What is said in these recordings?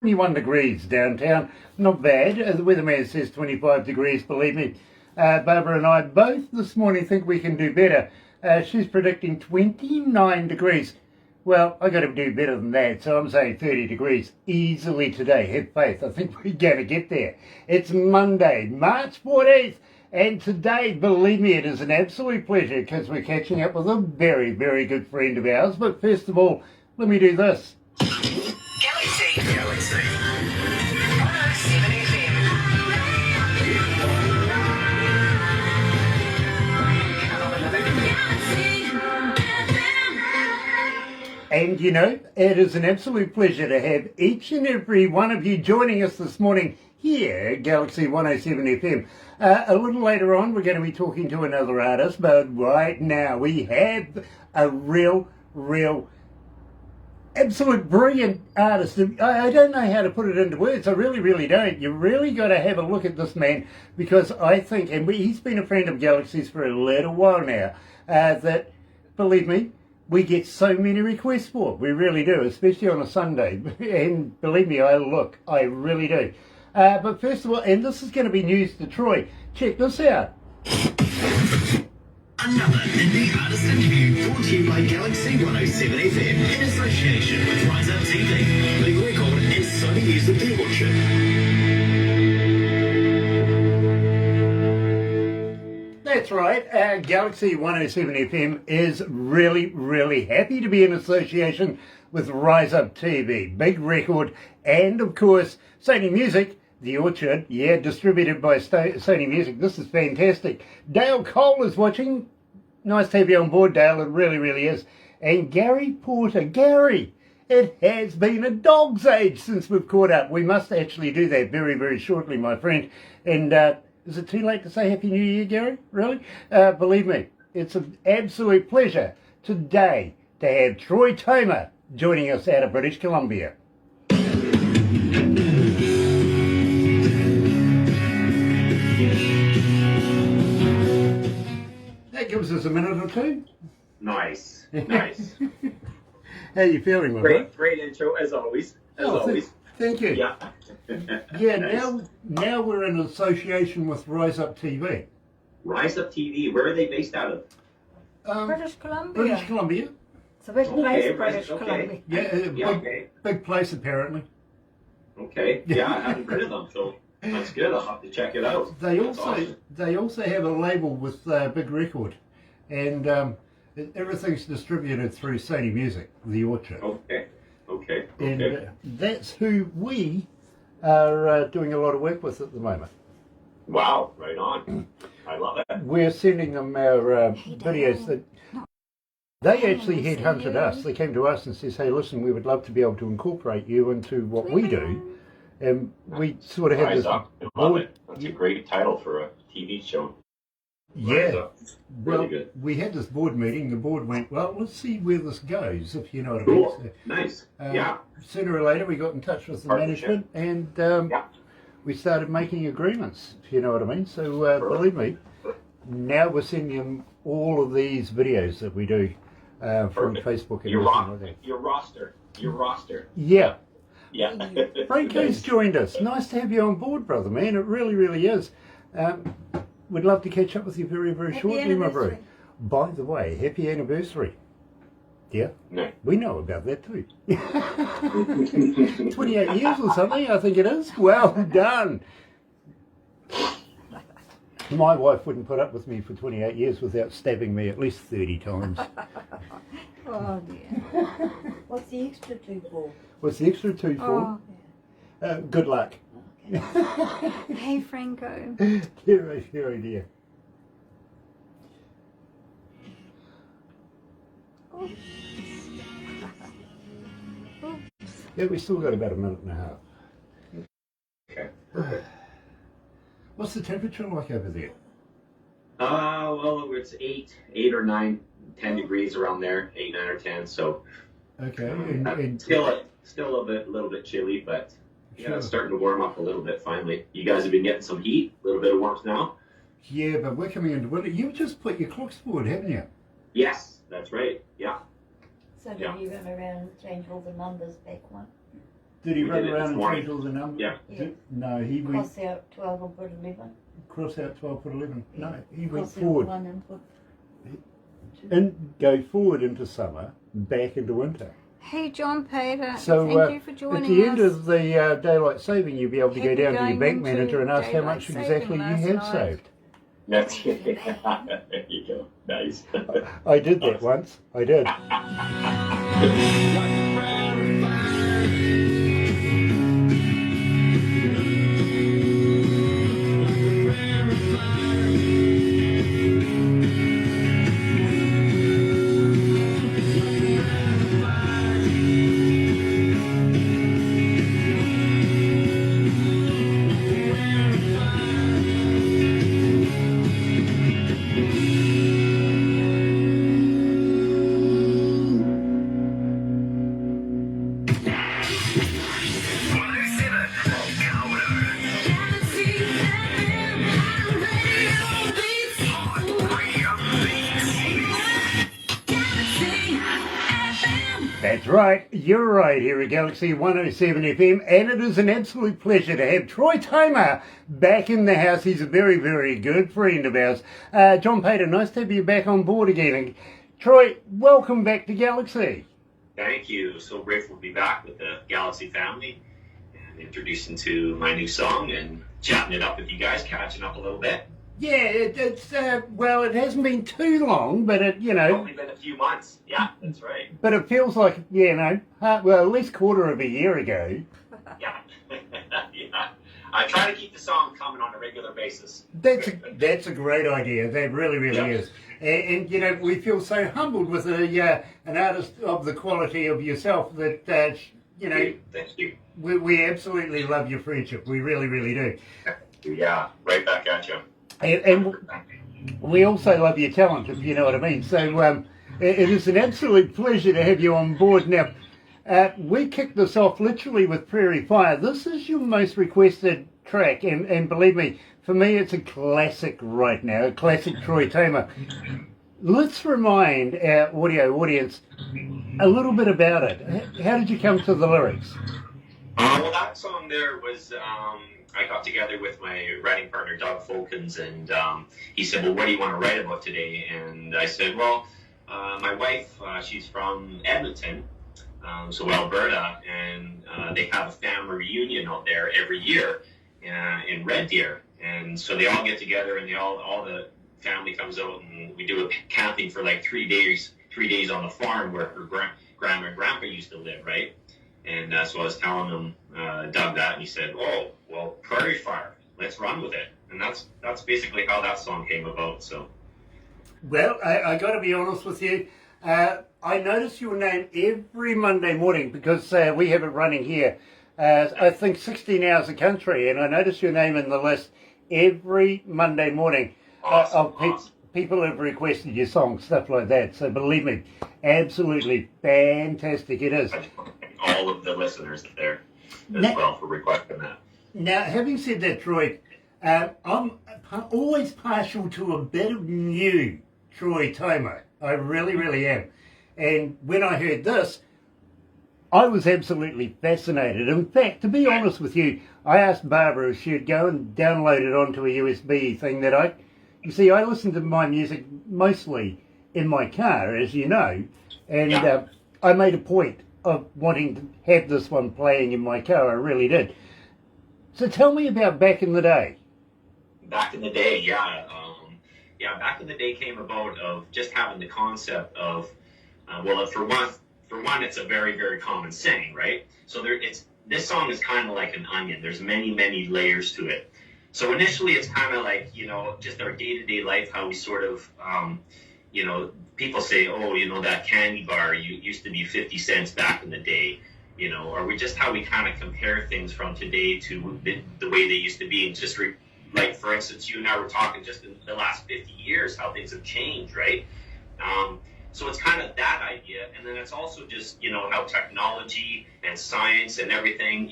21 degrees downtown, not bad. The weatherman says 25 degrees, believe me. Barbara and I both this morning think we can do better. She's predicting 29 degrees. Well, I got to do better than that, so I'm saying 30 degrees easily today. Have faith, I think we're going to get there. It's Monday, March 14th, and today, believe me, it is an absolute pleasure because we're catching up with a very, very good friend of ours. But first of all, let me do this. Galaxy 107fm. And you know, it is an absolute pleasure to have each and every one of you joining us this morning here at Galaxy 107fm. A little later on, we're going to be talking to another artist, but right now we have a real absolute brilliant artist. I don't know how to put it into words. I really don't. You really got to have a look at this man, because I think, and he's been a friend of Galaxy's for a little while now, that, believe me, we get so many requests for. We really do, especially on a Sunday. And believe me, I really do. But first of all, and this is going to be news to Troy, check this out. Another indie artist interview brought to you by Galaxy 107fm in association with Rise Up TV, Big Record and Sony Music The Orchard. That's right, Galaxy 107fm is really happy to be in association with Rise Up TV, Big Record, and of course Sony Music The Orchard, yeah, distributed by Sony Music. This is fantastic. Dale Cole is watching. Nice to have you on board, Dale. It really is. And Gary Porter. Gary, it has been a dog's age since we've caught up. We must actually do that very shortly, my friend. And is it too late to say Happy New Year, Gary? Really? Believe me, it's an absolute pleasure today to have Troy Toma joining us out of British Columbia. That gives us a minute or two. Nice. How are you feeling, my Great intro, as always. Thank you. Yeah. Yeah, Nice. now we're in association with Rise Up TV. Rise Up TV, where are they based out of? British Columbia. British Columbia. It's a big place, Okay, British okay. Columbia. Yeah, Okay. big place apparently. Okay. Yeah, I haven't heard of them, so that's good. I'll have to check it out. They That's also awesome. they also have a label with Big Record, and everything's distributed through Sony Music, The Orchard. Okay. And that's who we are doing a lot of work with at the moment. Wow, right on. I love it. We're sending them our videos that they actually headhunted us. They came to us and says, "Hey, listen, we would love to be able to incorporate you into what we do." And we sort of had Rise this Up. I love it. That's a great title for a TV show. Rise Yeah. Up. Really Well, good. we had this board meeting. The board went, "Well, let's see where this goes," if you know what I Cool. mean. Nice. So, Yeah. Sooner or later, we got in touch with the Partnership. management, and Yeah. we started making agreements, if you know what I mean. So Perfect. believe me, now we're sending them all of these videos that we do from Perfect. Facebook and Your everything like that. Your roster. Yeah. Yeah. Franco's joined us. Nice to have you on board, brother, man. It really is. We'd love to catch up with you very Happy shortly, my bro. anniversary. By the way, happy anniversary. Yeah, No. we know about that too. 28 years or something, I think it is. Well done. My wife wouldn't put up with me for 28 years without stabbing me at least 30 times. Oh dear. What's the extra two for? What's the extra two for? Oh, Good luck. hey Franco. Dear, dear. Yeah, we still got about a minute and a half. Okay. What's the temperature like over there? Well, it's 8 or 9, 10 degrees around there, 8, 9, or 10. So Okay, and still a little bit chilly, but yeah, Sure. it's starting to warm up a little bit finally. You guys have been getting some heat, a little bit of warmth now. yeah, but we're coming into winter. You've just put your clocks forward, haven't you? Yes, that's right. Yeah. So Yeah. did you run around and change all the numbers back one? Did he We run did it around this and morning. change all the numbers? Yeah. No, he went Cross out 12 and put 11. cross out 12, put 11. No, he went Cross out forward. 1 and put 2. And go forward into summer, back into winter. Hey, John Peter, So thank you for joining at the us. end of the daylight saving, you'll be able to go Happy down to your going bank into manager and ask how daylight much saving exactly you last have night. saved. That's there you go. Nice. I did that once. I did. That's right, you're right here at Galaxy 107 FM, and it is an absolute pleasure to have Troy Toma back in the house. He's a very, very good friend of ours. John Pater, nice to have you back on board again. And Troy, welcome back to Galaxy. Thank you. So grateful to be back with the Galaxy family and introducing to my new song and chatting it up with you guys, catching up a little bit. Yeah, it's well, it hasn't been too long, but it, Only been a few months. Yeah, that's right. but it feels like, well, at least quarter of a year ago. Yeah. Yeah. I try to keep the song coming on a regular basis. That's a great idea. That really, really Yeah. is. And we feel so humbled with an artist of the quality of yourself that Thank you. we absolutely love your friendship. We really, really do. Yeah, right back at you. And we also love your talent, if you know what I mean. So it is an absolute pleasure to have you on board. Now, we kicked this off literally with Prairie Fire. This is your most requested track, and believe me, for me, it's a classic right now, a classic Troy Toma. Let's remind our audio audience a little bit about it. How did you come to the lyrics? Well, that song there was, I got together with my writing partner, Doug Folkens, and he said, well, what do you want to write about today? And I said, well, my wife, she's from Edmonton, so Alberta, and they have a family reunion out there every year in Red Deer. And so they all get together and all the family comes out and we do a camping for like 3 days on the farm where her grandma and grandpa used to live, right? And so I was telling him, Doug, that, and he said, oh, well, Prairie Fire, let's run with it. And that's basically how that song came about. So, Well, I got to be honest with you. I notice your name every Monday morning because we have it running here. I think 16 hours a country, and I notice your name in the list every Monday morning. Awesome. People have requested your song, stuff like that. So believe me, absolutely fantastic it is. All of the listeners there as well for requesting that. Now, having said that, Troy, I'm always partial to a bit of new Troy Toma. I really, really am. And when I heard this, I was absolutely fascinated. In fact, to be honest with you, I asked Barbara if she'd go and download it onto a USB thing that you see, I listen to my music mostly in my car, as you know, and I made a point of wanting to have this one playing in my car. I really did. So tell me about back in the day. Back in the day, back in the day came about of just having the concept of, for one, it's a very, very common saying, right? So this song is kind of like an onion. There's many, many layers to it. So initially it's kind of like, just our day-to-day life, how we sort of, people say, oh, that candy bar used to be 50 cents back in the day, or how we kind of compare things from today to the way they used to be. And just like, for instance, you and I were talking just in the last 50 years, how things have changed, right? So it's kind of that idea. And then it's also just, how technology and science and everything,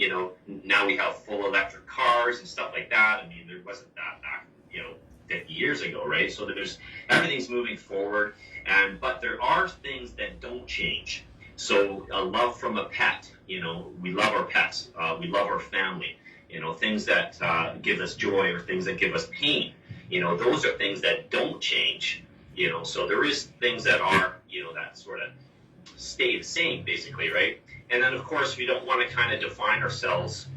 now we have full electric cars and stuff like that. I mean, there wasn't that back, 50 years ago, right? So everything's moving forward. But there are things that don't change. So a love from a pet, we love our pets, we love our family, things that give us joy or things that give us pain, those are things that don't change, so there is things that are, that sort of stay the same basically, right? And then of course we don't want to kind of define ourselves,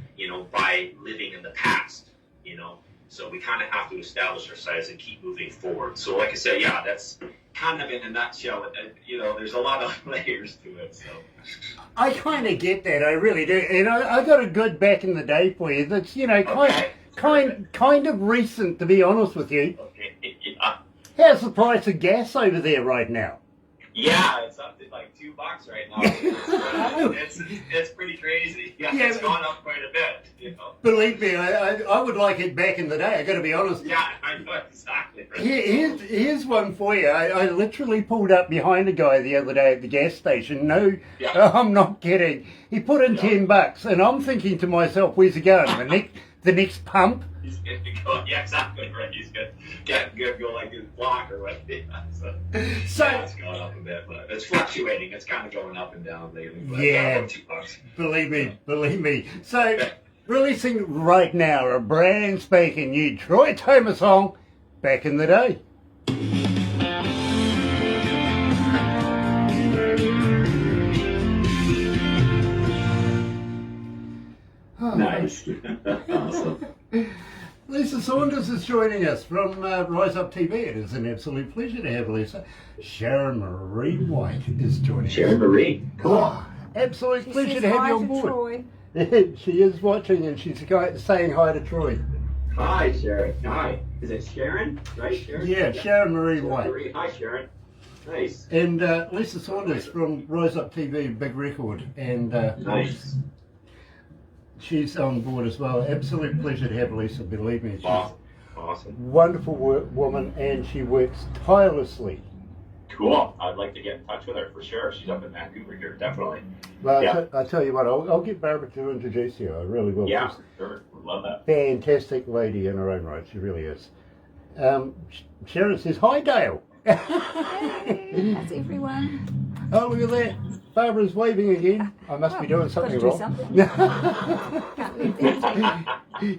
by living in the past, so we kind of have to establish ourselves and keep moving forward. So like I said, yeah, that's kind of in a nutshell. There's a lot of layers to it. So I kind of get that, I really do. And I got a good back in the day for you. That's kind of recent, to be honest with you. Okay. Yeah. How's the price of gas over there right now? Yeah, it's up to like $2 right now. It's pretty crazy. Yeah, it's gone up quite a bit. Believe me, I would like it back in the day. I got to be honest. Yeah, I know exactly. Right. Here's one for you. I literally pulled up behind a guy the other day at the gas station. No, I'm not kidding. He put in $10, and I'm thinking to myself, where's he going? The next pump? He's going to go. Yeah, exactly right. He's going to go like his block or what. So it's gone up a bit, but it's fluctuating. It's kind of going up and down lately. But $2. Believe me. So, releasing right now a brand spanking new Troy Toma song, Back in the Day. Nice. Awesome. Lisa Saunders is joining us from Rise Up TV. It is an absolute pleasure to have Lisa. Sharon Marie White is joining us. Sharon Marie. Oh, absolute pleasure to have you on board. She is watching and she's saying hi to Troy. Hi, Sharon. Hi. Is it Sharon? Right, Sharon? Yeah, Sharon Marie White. Hi, Sharon. Nice. And Lisa Saunders from Rise Up TV, big record. And nice. She's on board as well. Absolute pleasure to have Lisa, believe me. She's awesome. Wonderful woman, and she works tirelessly. Cool. I'd like to get in touch with her for sure. She's up in Vancouver here, definitely. Well, I tell you what, I'll get Barbara to introduce you. I really will. Yeah, sure. Would love that. Fantastic lady in her own right. She really is. Sharon says, hi, Dale. Hey, that's everyone. Oh, look at that. Barbara's waving again. I must be doing something wrong.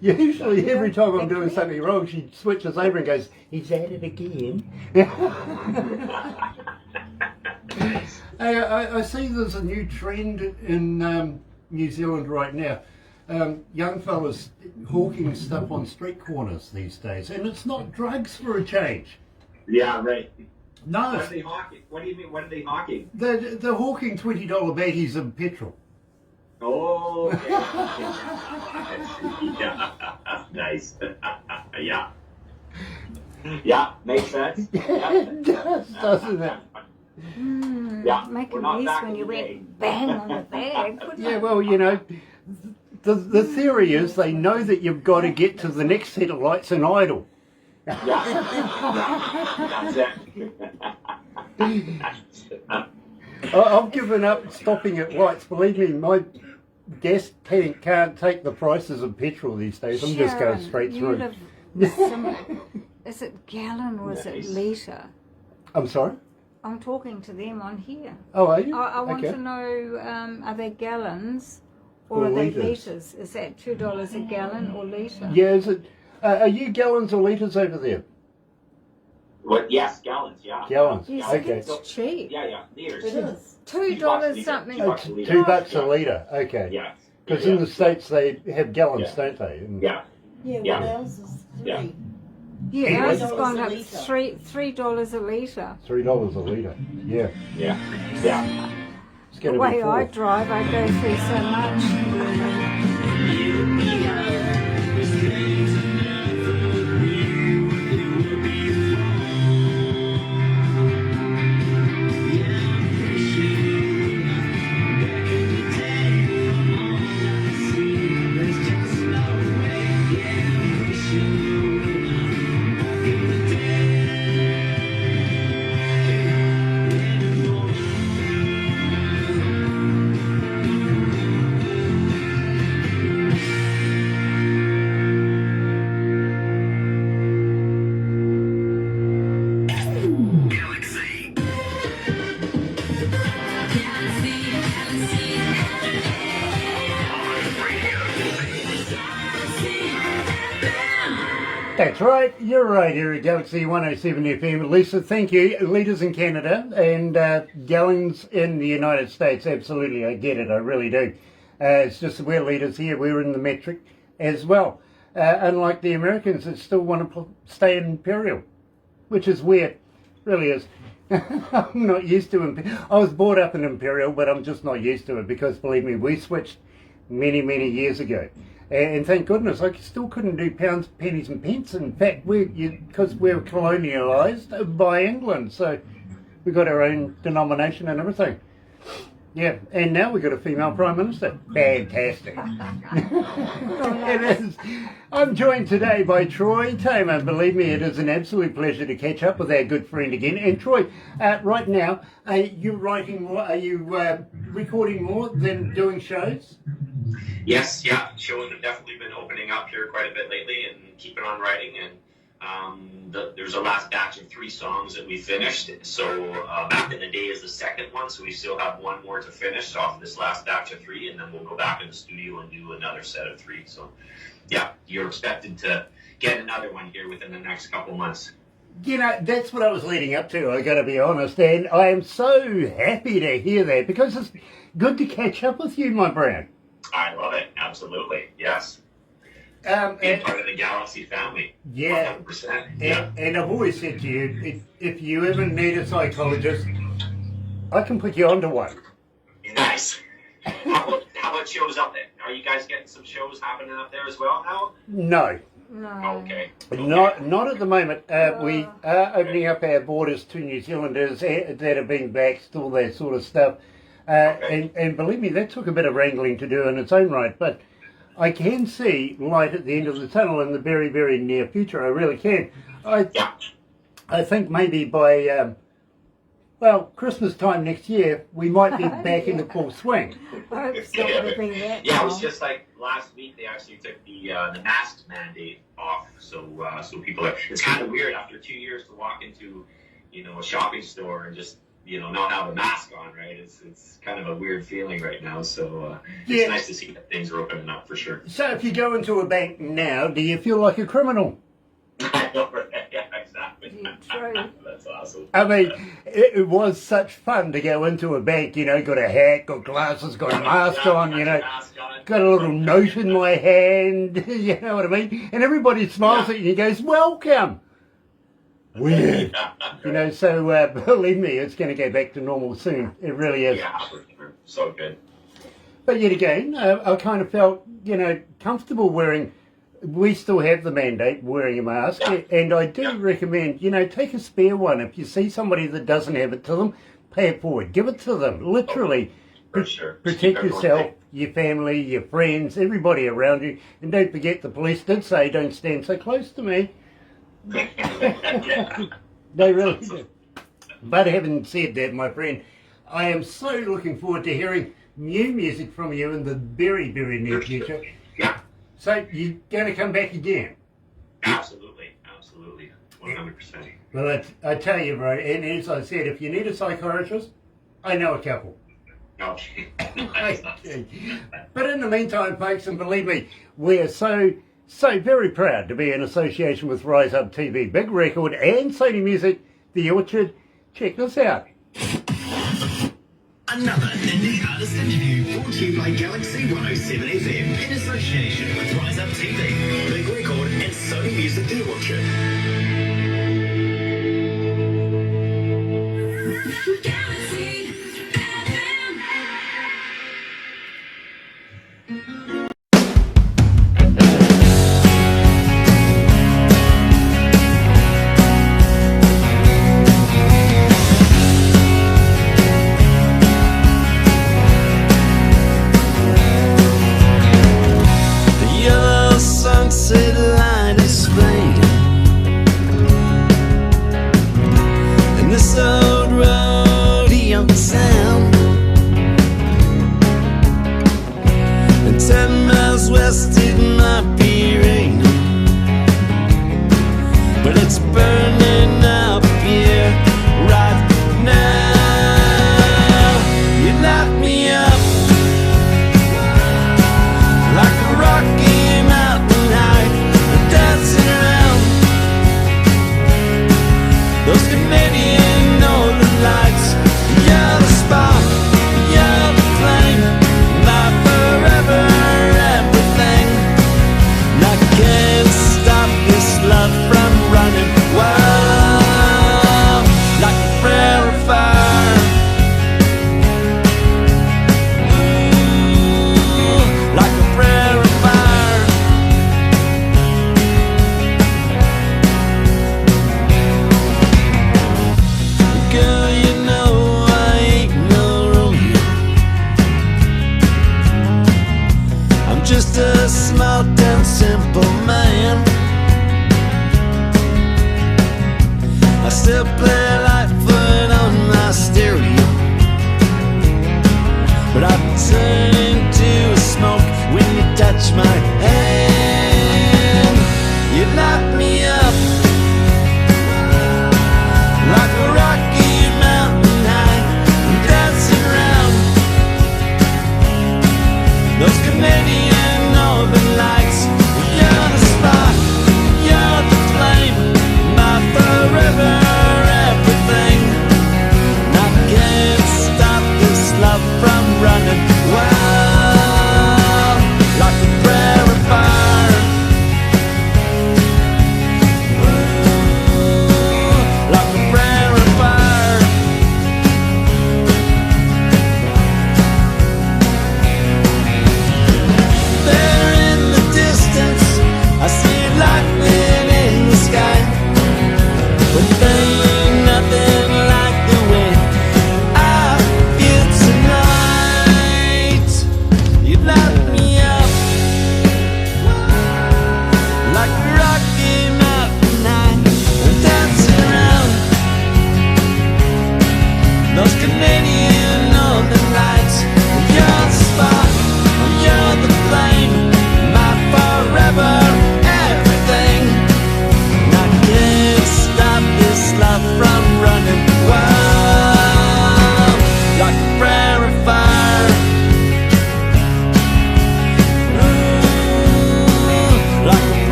Usually every time I'm doing something wrong, she switches over and goes, he's at it again. I see there's a new trend in New Zealand right now. Young fellas hawking stuff on street corners these days. And it's not drugs for a change. Yeah, right. No. What are they hawking? What do you mean? What are they hawking? They're hawking $20 baggies of petrol. Oh, okay. Yeah. Nice. Yeah. Yeah, makes sense. Yeah. It does, doesn't it? Yeah. Make a mess when you went bang on the bag. Yeah, well, the theory is they know that you've got to get to the next set of lights in idle. Yeah. That's it. I've given up stopping at lights. Believe me, my gas tank can't take the prices of petrol these days. I'm just going straight through. Is it gallon or is it litre? I'm sorry? I'm talking to them on here. Oh, are you? I want Okay. to know, are they gallons or are they litres? Is that $2 a gallon or litre? Yeah, is it? Are you gallons or litres over there? What? Yes, gallons. Yeah. Gallons. Yes, Okay. it's cheap. Yeah. Liters. It is. $2 something. $2 a litre. Okay. Yeah. Because in the States they have gallons, don't they? And Yeah. Yeah, Yeah. what else is three? Yeah. Yeah, ours has $3 gone a up litre. $3 a litre. $3 a litre. Yeah. Yeah. Yeah. It's The going to way be I $4. drive, I go through so much. That's right, you're right here at Galaxy 107 FM. Lisa, thank you. Liters in Canada and gallons in the United States. Absolutely, I get it, I really do. It's just that we're liters here, we're in the metric as well. Unlike the Americans that still want to stay in imperial, which is weird, really is. I'm not used to imperial. I was brought up in imperial, but I'm just not used to it because, believe me, we switched many, many years ago. And thank goodness, I still couldn't do pounds, pennies and pence. In fact, because we were colonialised by England, so we got our own denomination and everything. Yeah, and now we've got a female Prime Minister. Fantastic. It is. I'm joined today by Troy Toma. Believe me, it is an absolute pleasure to catch up with our good friend again. And Troy, right now, are you writing more? Are you recording more than doing shows? Yes, yeah, shows have definitely been opening up here quite a bit lately and keeping on writing. And there's a last batch of 3 songs that we finished. So Back in the Day is the second one, so we still have one more to finish off this last batch of 3, and then we'll go back in the studio and do another set of 3. So yeah, you're expected to get another one here within the next couple months. You know, that's what I was leading up to, I got to be honest, and I am so happy to hear that because it's good to catch up with you, my friend. I love it, absolutely, yes. And part of the Galaxy family. Yeah. 100%. Yeah. And I've always said to you, if you ever need a psychologist, I can put you onto one. Nice. How about shows up there? Are you guys getting some shows happening up there as well now? No. No. Okay. Not at the moment. We are opening up our borders to New Zealanders that have been vaxxed, all that sort of stuff. And believe me, that took a bit of wrangling to do in its own right, but I can see light at the end of the tunnel in the very, very near future. I really can. I think maybe by, Christmas time next year, we might be back into full swing. I hope it's not going to be that Yeah, it was long. just like last week they actually took the mask mandate off, so people are. It's kind of weird after 2 years to walk into, a shopping store and just not have a mask on, right? It's kind of a weird feeling right now, so it's nice to see that things are opening up for sure. So if you go into a bank now, do you feel like a criminal? I know, right? Yeah, exactly. True. That's awesome. I mean, it was such fun to go into a bank, got a hat, got glasses, got a mask on, got a little note in my hand, you know what I mean? And everybody smiles at you and goes, welcome. Weird. So believe me, it's going to go back to normal soon. It really is. Yeah, for sure. So good. But yet again, I kind of felt, comfortable wearing. We still have the mandate wearing a mask, and I do recommend, take a spare one. If you see somebody that doesn't have it to them, pay it forward. Give it to them. Literally. For sure. Protect yourself, your family, your friends, everybody around you. And don't forget, the police did say, don't stand so close to me. They really did. But having said that, my friend, I am so looking forward to hearing new music from you in the very, very near future. Yeah. So you're going to come back again? Absolutely. 100%. Well, I tell you, bro, and as I said, if you need a psychiatrist, I know a couple. Okay. But in the meantime, folks, and believe me, we're so very proud to be in association with Rise Up TV, Big Record and Sony Music, The Orchard. Check this out. Another indie artist interview brought to you by Galaxy 107 FM in association with Rise Up TV, Big Record and Sony Music The Orchard.